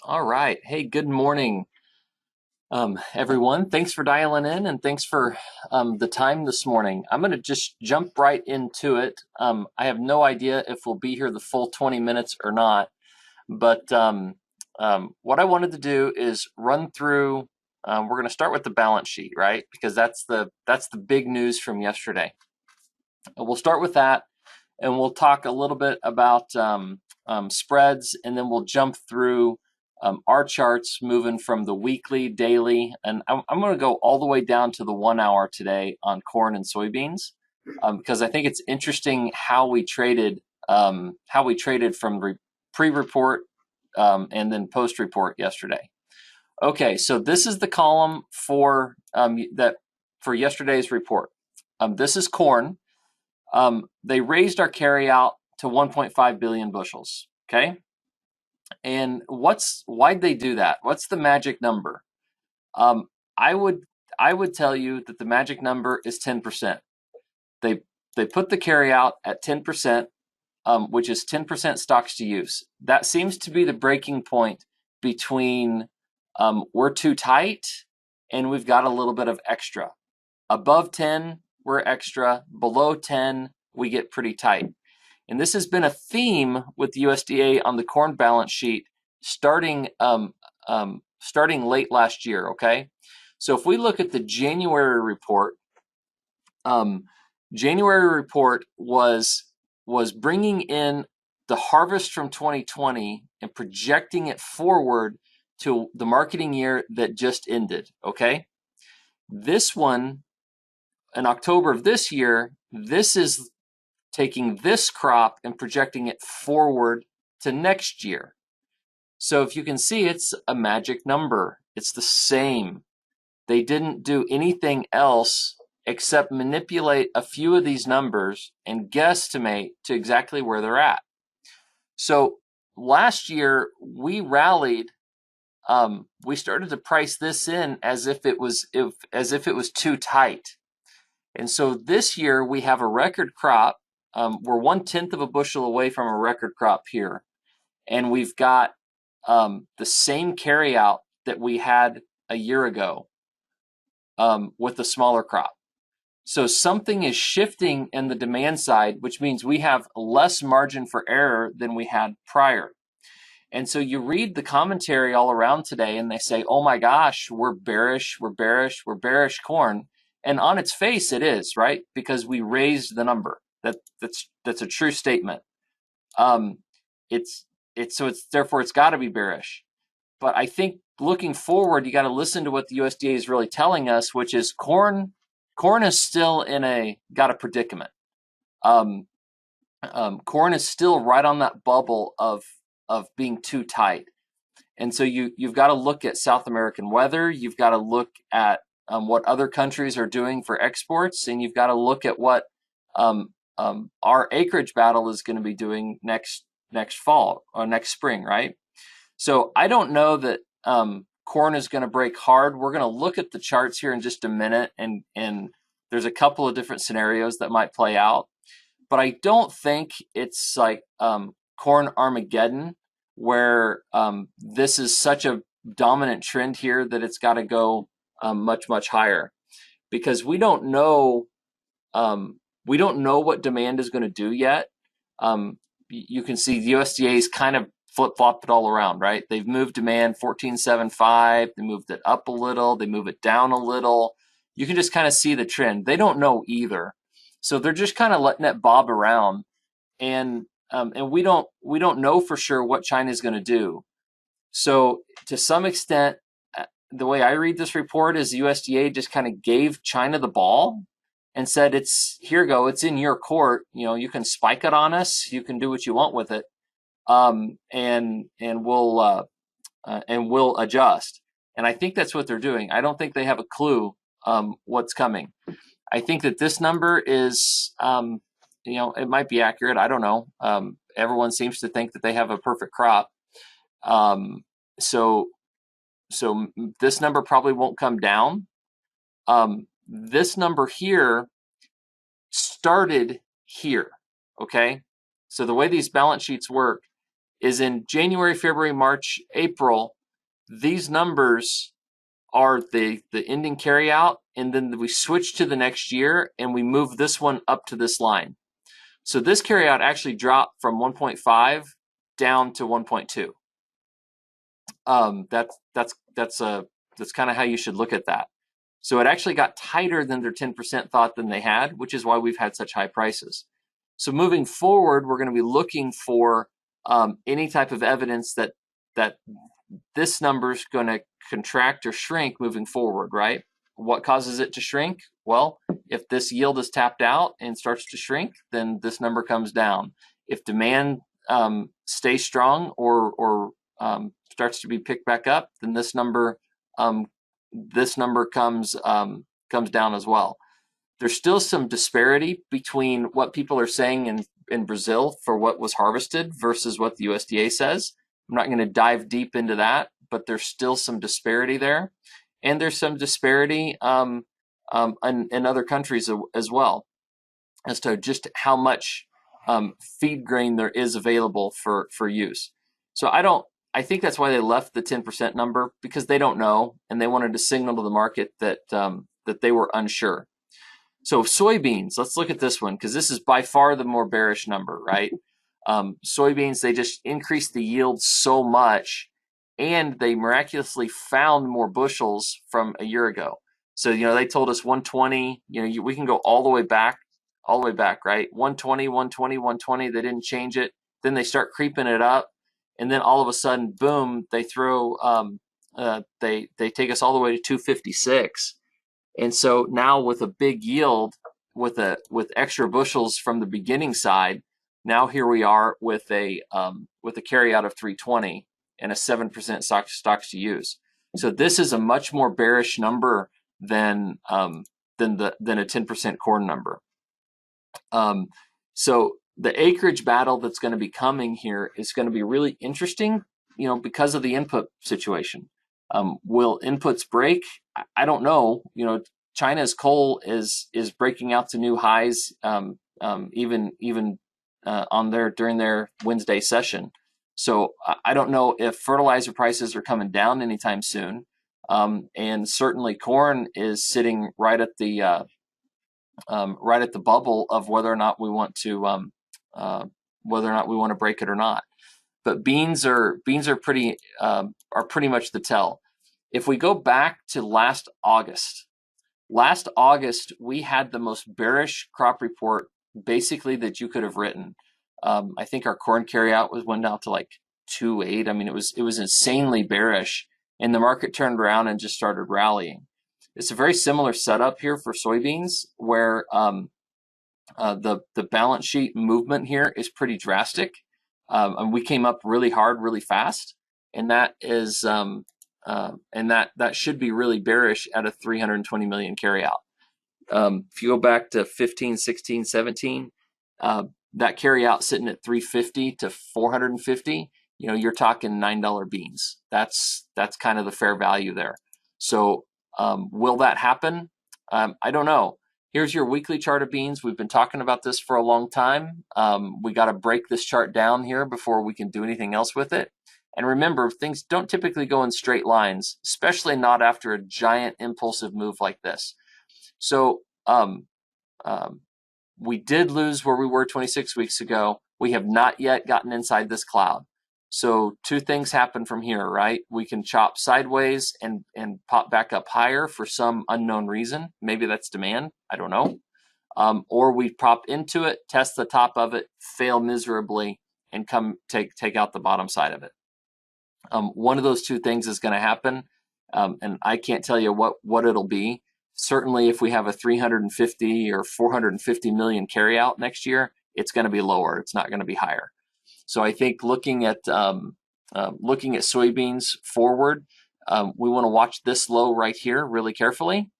All right. Hey, good morning, everyone. Thanks for dialing in and thanks for the time this morning. I'm going to just jump right into it. I have no idea if we'll be here the full 20 minutes or not, but what I wanted to do is run through. We're going to start with the balance sheet, right? Because that's the big news from yesterday. We'll start with that, and we'll talk a little bit about spreads, and then we'll jump through our charts moving from the weekly, daily, and I'm going to go all the way down to the 1 hour today on corn and soybeans because I think it's interesting how we traded from pre-report and then post-report yesterday. Okay, so this is the column for yesterday's report. This is corn. They raised our carryout to 1.5 billion bushels. Okay, and why'd they do that? What's the magic number? Um, I would I would tell you that the magic number is 10%. They they put the carryout at 10%, which is 10% stocks to use. That seems to be the breaking point between we're too tight and we've got a little bit of extra. Above 10, we're extra. Below 10, we get pretty tight. And this has been a theme with the USDA on the corn balance sheet starting late last year. Okay, so if we look at the January report, January report was bringing in the harvest from 2020 and projecting it forward to the marketing year that just ended. Okay, this one in October of this year, this is taking this crop and projecting it forward to next year. So if you can see, it's a magic number. It's the same. They didn't do anything else except manipulate a few of these numbers and guesstimate to exactly where they're at. So last year we rallied. We started to price this in as if it was too tight. And so this year we have a record crop. We're 1/10 of a bushel away from a record crop here, and we've got the same carryout that we had a year ago with the smaller crop. So something is shifting in the demand side, which means we have less margin for error than we had prior. And so you read the commentary all around today, and they say, "Oh my gosh, we're bearish, we're bearish, we're bearish corn." And on its face, it is, right? Because we raised the number. That's a true statement. Um, it's therefore it's got to be bearish. But I think looking forward, you got to listen to what the USDA is really telling us, which is corn is still got a predicament. Corn is still right on that bubble of being too tight. And so you've got to look at South American weather. You've got to look at what other countries are doing for exports, and you've got to look at what our acreage battle is going to be doing next fall or next spring, right? So I don't know that corn is going to break hard. We're going to look at the charts here in just a minute, and there's a couple of different scenarios that might play out. But I don't think it's like corn Armageddon, where this is such a dominant trend here that it's got to go much higher, because we don't know what demand is going to do yet. You can see the USDA's kind of flip-flopped it all around, right? They've moved demand 14.75, they moved it up a little, they move it down a little. You can just kind of see the trend. They don't know either. So they're just kind of letting it bob around, and we don't know for sure what China's going to do. So to some extent, the way I read this report is the USDA just kind of gave China the ball and said, "It's here, go. It's in your court. You can spike it on us. You can do what you want with it, and we'll adjust." And I think that's what they're doing. I don't think they have a clue what's coming. I think that this number is, it might be accurate. I don't know. Everyone seems to think that they have a perfect crop. So this number probably won't come down. This number here started here, okay? So the way these balance sheets work is in January, February, March, April, these numbers are the ending carryout, and then we switch to the next year and we move this one up to this line. So this carryout actually dropped from 1.5 down to 1.2. That's kind of how you should look at that. So it actually got tighter than their 10% thought than they had, which is why we've had such high prices. So moving forward, we're going to be looking for any type of evidence that this number is going to contract or shrink moving forward, right? What causes it to shrink? Well, if this yield is tapped out and starts to shrink, then this number comes down. If demand stays strong or starts to be picked back up, then this number comes down as well. There's still some disparity between what people are saying in Brazil for what was harvested versus what the USDA says. I'm not going to dive deep into that, but there's still some disparity there. And there's some disparity in other countries as well as to just how much feed grain there is available for use. So I think that's why they left the 10% number, because they don't know, and they wanted to signal to the market that they were unsure. So soybeans, let's look at this one, because this is by far the more bearish number, right? Soybeans, they just increased the yield so much, and they miraculously found more bushels from a year ago. So, they told us 120, we can go all the way back, right? 120, 120, 120, they didn't change it. Then they start creeping it up, and then all of a sudden, boom, they throw, they take us all the way to 256. And so now with a big yield, with extra bushels from the beginning side, now here we are with a carryout of 320 and a 7% stocks to use. So this is a much more bearish number than a 10% corn number. So the acreage battle that's going to be coming here is going to be really interesting, because of the input situation. Will inputs break? I don't know. China's coal is breaking out to new highs, even during their Wednesday session. So I don't know if fertilizer prices are coming down anytime soon. And certainly corn is sitting right at the bubble of whether or not we want to break it or not. But beans are pretty much the tell. If we go back to last August, we had the most bearish crop report basically that you could have written. I think our corn carryout went down to like 2.8. I mean, it was insanely bearish, and the market turned around and just started rallying. It's a very similar setup here for soybeans, where the balance sheet movement here is pretty drastic, and we came up really hard, really fast, and that is and that should be really bearish at a 320 million carryout. If you go back to 15, 16, 17, that carryout sitting at 350 to 450, you're talking $9 beans. That's kind of the fair value there. So will that happen? I don't know. Here's your weekly chart of beans. We've been talking about this for a long time. We got to break this chart down here before we can do anything else with it. And remember, things don't typically go in straight lines, especially not after a giant impulsive move like this. So we did lose where we were 26 weeks ago. We have not yet gotten inside this cloud. So two things happen from here, right? We can chop sideways and pop back up higher for some unknown reason. Maybe that's demand. I don't know. Or we pop into it, test the top of it, fail miserably, and come take out the bottom side of it. One of those two things is going to happen, and I can't tell you what it'll be. Certainly, if we have a 350 or 450 million carryout next year, it's going to be lower. It's not going to be higher. So I think looking at soybeans forward, we want to watch this low right here really carefully.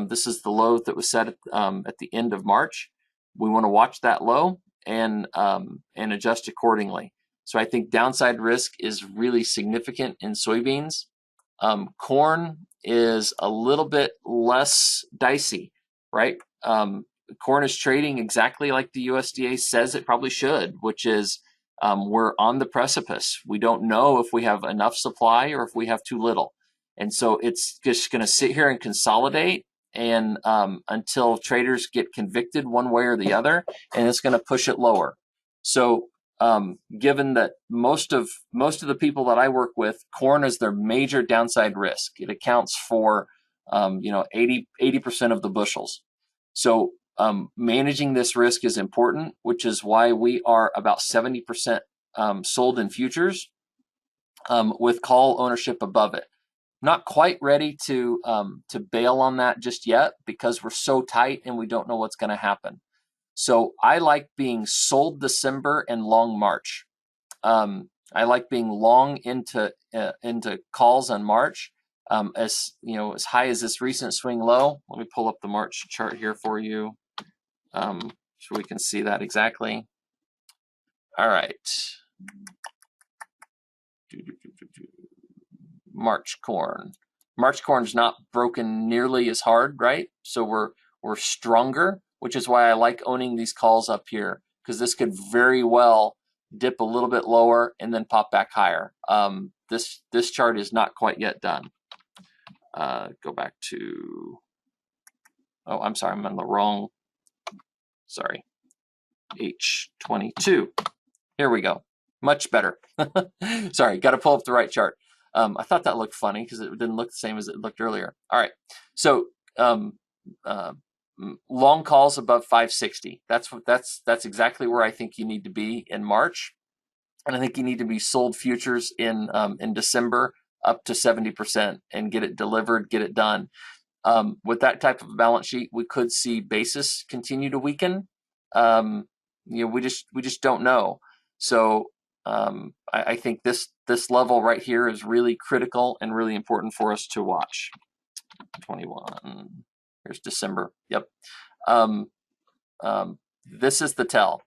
This is the low that was set at the end of March. We want to watch that low and adjust accordingly. So I think downside risk is really significant in soybeans. Corn is a little bit less dicey, right? Corn is trading exactly like the USDA says it probably should, which is we're on the precipice. We don't know if we have enough supply or if we have too little. And so it's just going to sit here and consolidate and until traders get convicted one way or the other, and it's going to push it lower. So given that most of the people that I work with, corn is their major downside risk. It accounts for 80% of the bushels. So managing this risk is important, which is why we are about 70% sold in futures with call ownership above it. Not quite ready to bail on that just yet because we're so tight and we don't know what's going to happen. So I like being sold December and long March. I like being long into calls on March. As high as this recent swing low. Let me pull up the March chart here for you, so we can see that exactly. All right. March corn. March corn's not broken nearly as hard, right? So we're stronger, which is why I like owning these calls up here, because this could very well dip a little bit lower and then pop back higher. This chart is not quite yet done. Go back to, oh, I'm sorry, I'm on the wrong, sorry, H22. Here we go, much better. Sorry, got to pull up the right chart. I thought that looked funny because it didn't look the same as it looked earlier. All right, so long calls above 560. That's exactly where I think you need to be in March, and I think you need to be sold futures in December up to 70% and get it delivered, get it done. With that type of balance sheet, we could see basis continue to weaken. We just don't know. So I think this level right here is really critical and really important for us to watch. 21. Here's December. Yep. This is the tell.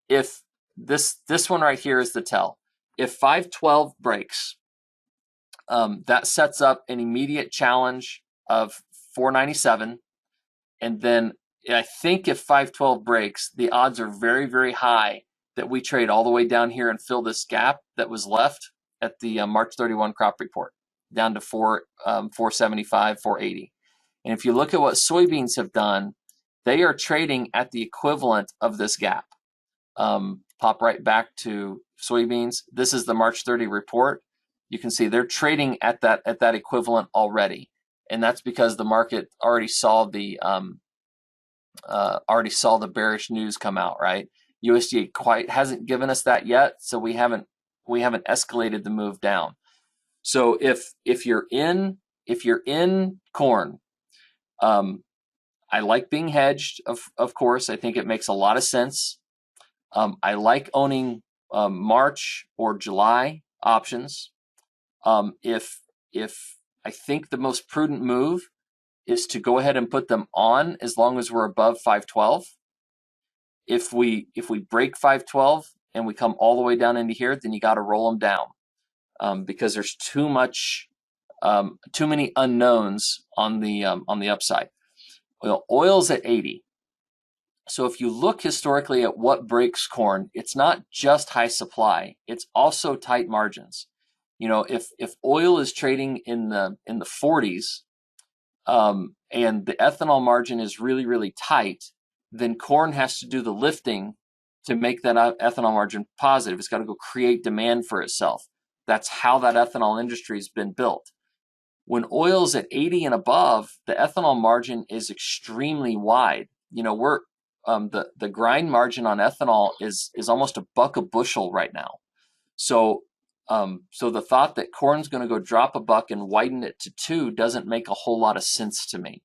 If this one right here is the tell. If 512 breaks, that sets up an immediate challenge of 497, and then I think if 512 breaks, the odds are very, very high that we trade all the way down here and fill this gap that was left at the March 31 crop report, down to 475, 480. And if you look at what soybeans have done, they are trading at the equivalent of this gap. Pop right back to soybeans. This is the March 30 report. You can see they're trading at that equivalent already, and that's because the market already saw the bearish news come out, right? USDA quite hasn't given us that yet, so we haven't escalated the move down. So if you're in corn, I like being hedged. Of course, I think it makes a lot of sense. I like owning March or July options. If I think the most prudent move is to go ahead and put them on as long as we're above 512. If we break 512 and we come all the way down into here, then you got to roll them down because there's too many unknowns on the upside. Well, oil's at 80. So if you look historically at what breaks corn, it's not just high supply, it's also tight margins. If oil is trading in the 40s and the ethanol margin is really, really tight, then corn has to do the lifting to make that ethanol margin positive. It's got to go create demand for itself. That's how that ethanol industry has been built. When oil's at 80 and above, the ethanol margin is extremely wide. We're the grind margin on ethanol is almost $1 a bushel right now. So the thought that corn's going to go drop $1 and widen it to $2 doesn't make a whole lot of sense to me.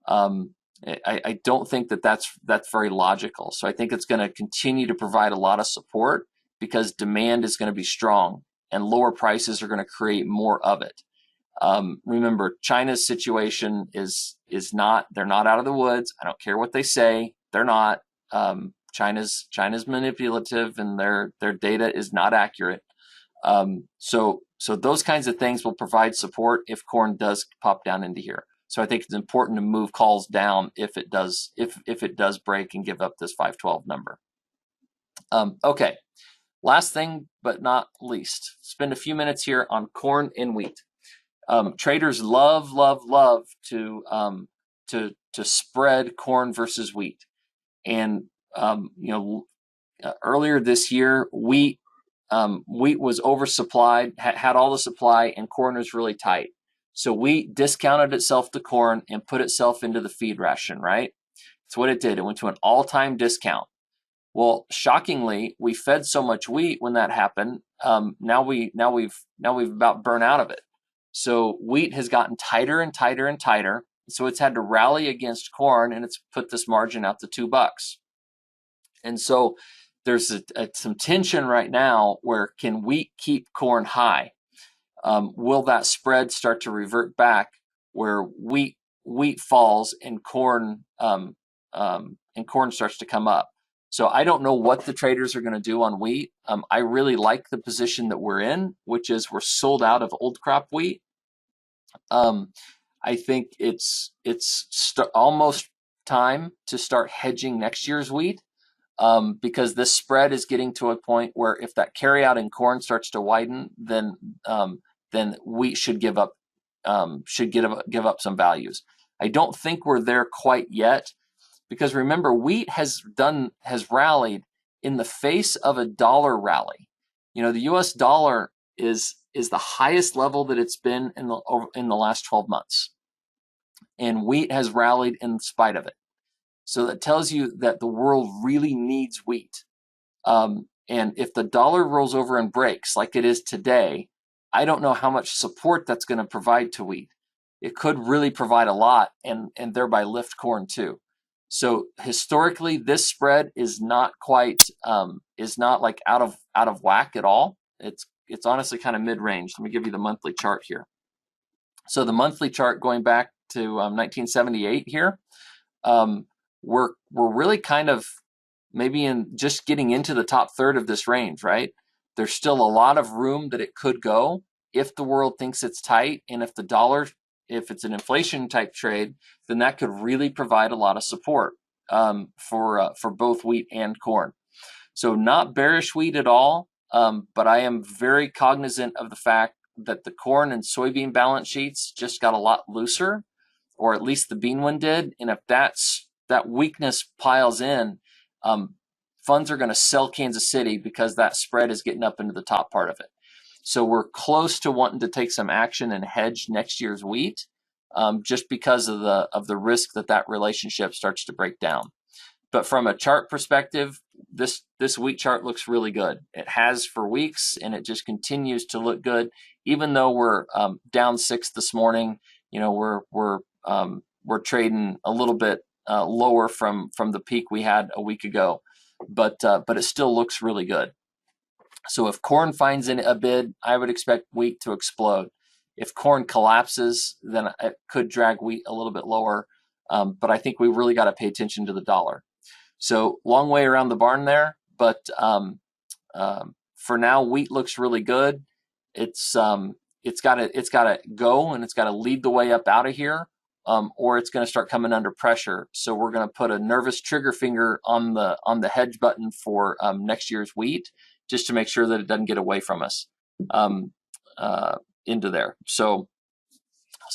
I don't think that's very logical. So I think it's going to continue to provide a lot of support because demand is going to be strong and lower prices are going to create more of it. Remember, China's situation is not, they're not out of the woods. I don't care what they say. They're not. China's manipulative and their data is not accurate. So those kinds of things will provide support if corn does pop down into here. So I think it's important to move calls down if it does break and give up this 512 number. Okay, Last thing but not least, spend a few minutes here on corn and wheat. Traders love, love, love to spread corn versus wheat. And earlier this year, wheat was oversupplied, had all the supply, and corn was really tight. So wheat discounted itself to corn and put itself into the feed ration, right? That's what it did. It went to an all-time discount. Well, shockingly, we fed so much wheat when that happened. Now we've about burnt out of it. So wheat has gotten tighter and tighter and tighter. So it's had to rally against corn, and it's put this margin out to $2. And so there's some tension right now where can wheat keep corn high? Will that spread start to revert back where wheat falls and corn starts to come up? So I don't know what the traders are going to do on wheat. I really like the position that we're in, which is we're sold out of old crop wheat. I think it's almost time to start hedging next year's wheat, because this spread is getting to a point where if that carryout in corn starts to widen, then wheat should give up some values. I don't think we're there quite yet, because remember, wheat has rallied in the face of a dollar rally. The U.S. dollar is the highest level that it's been in the last 12 months, and wheat has rallied in spite of it. So that tells you that the world really needs wheat. And if the dollar rolls over and breaks like it is today, I don't know how much support that's going to provide to wheat. It could really provide a lot, and thereby lift corn too. So historically, this spread is not quite like out of whack at all. It's honestly kind of mid-range. Let me give you the monthly chart here. So the monthly chart going back to 1978 here, we're really kind of maybe in just getting into the top third of this range, right? There's still a lot of room that it could go if the world thinks it's tight, and if the dollar, if it's an inflation type trade, then that could really provide a lot of support for both wheat and corn. So not bearish wheat at all, but I am very cognizant of the fact that the corn and soybean balance sheets just got a lot looser, or at least the bean one did. And if that weakness piles in, funds are going to sell Kansas City because that spread is getting up into the top part of it. So we're close to wanting to take some action and hedge next year's wheat, just because of the risk that relationship starts to break down. But from a chart perspective, this wheat chart looks really good. It has for weeks, and it just continues to look good, even though we're down 6 this morning. We're trading a little bit lower from the peak we had a week ago, but it still looks really good. So if corn finds a bid, I would expect wheat to explode. If corn collapses, then it could drag wheat a little bit lower, but I think we really got to pay attention to the dollar. So long way around the barn there, but for now, wheat looks really good. It's got to go, and it's got to lead the way up out of here, or it's going to start coming under pressure. So we're going to put a nervous trigger finger on the hedge button for next year's wheat, just to make sure that it doesn't get away from us into there. So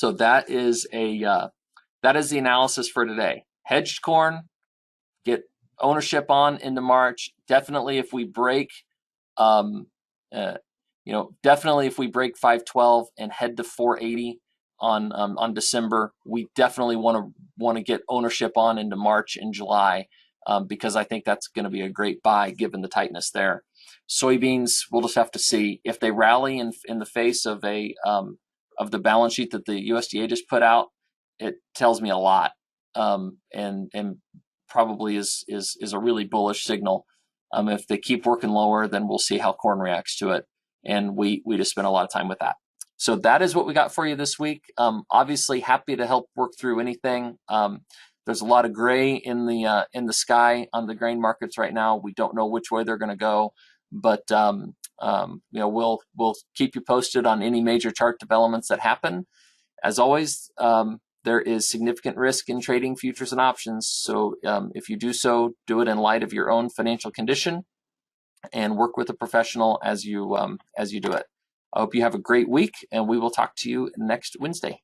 that is the analysis for today. Hedged corn, get ownership on into March. Definitely if we break definitely if we break 512 and head to 480 on December, we definitely want to get ownership on into March and July, because I think that's going to be a great buy given the tightness there. Soybeans, we'll just have to see if they rally in the face of of the balance sheet that the USDA just put out. It tells me a lot, and probably is a really bullish signal. If they keep working lower, then we'll see how corn reacts to it, and we just spent a lot of time with that. So that is what we got for you this week. Obviously, happy to help work through anything. There's a lot of gray in the sky on the grain markets right now. We don't know which way they're going to go, but we'll keep you posted on any major chart developments that happen. As always, there is significant risk in trading futures and options. So if you do so, do it in light of your own financial condition. and work with a professional as you do it. I hope you have a great week, and we will talk to you next Wednesday.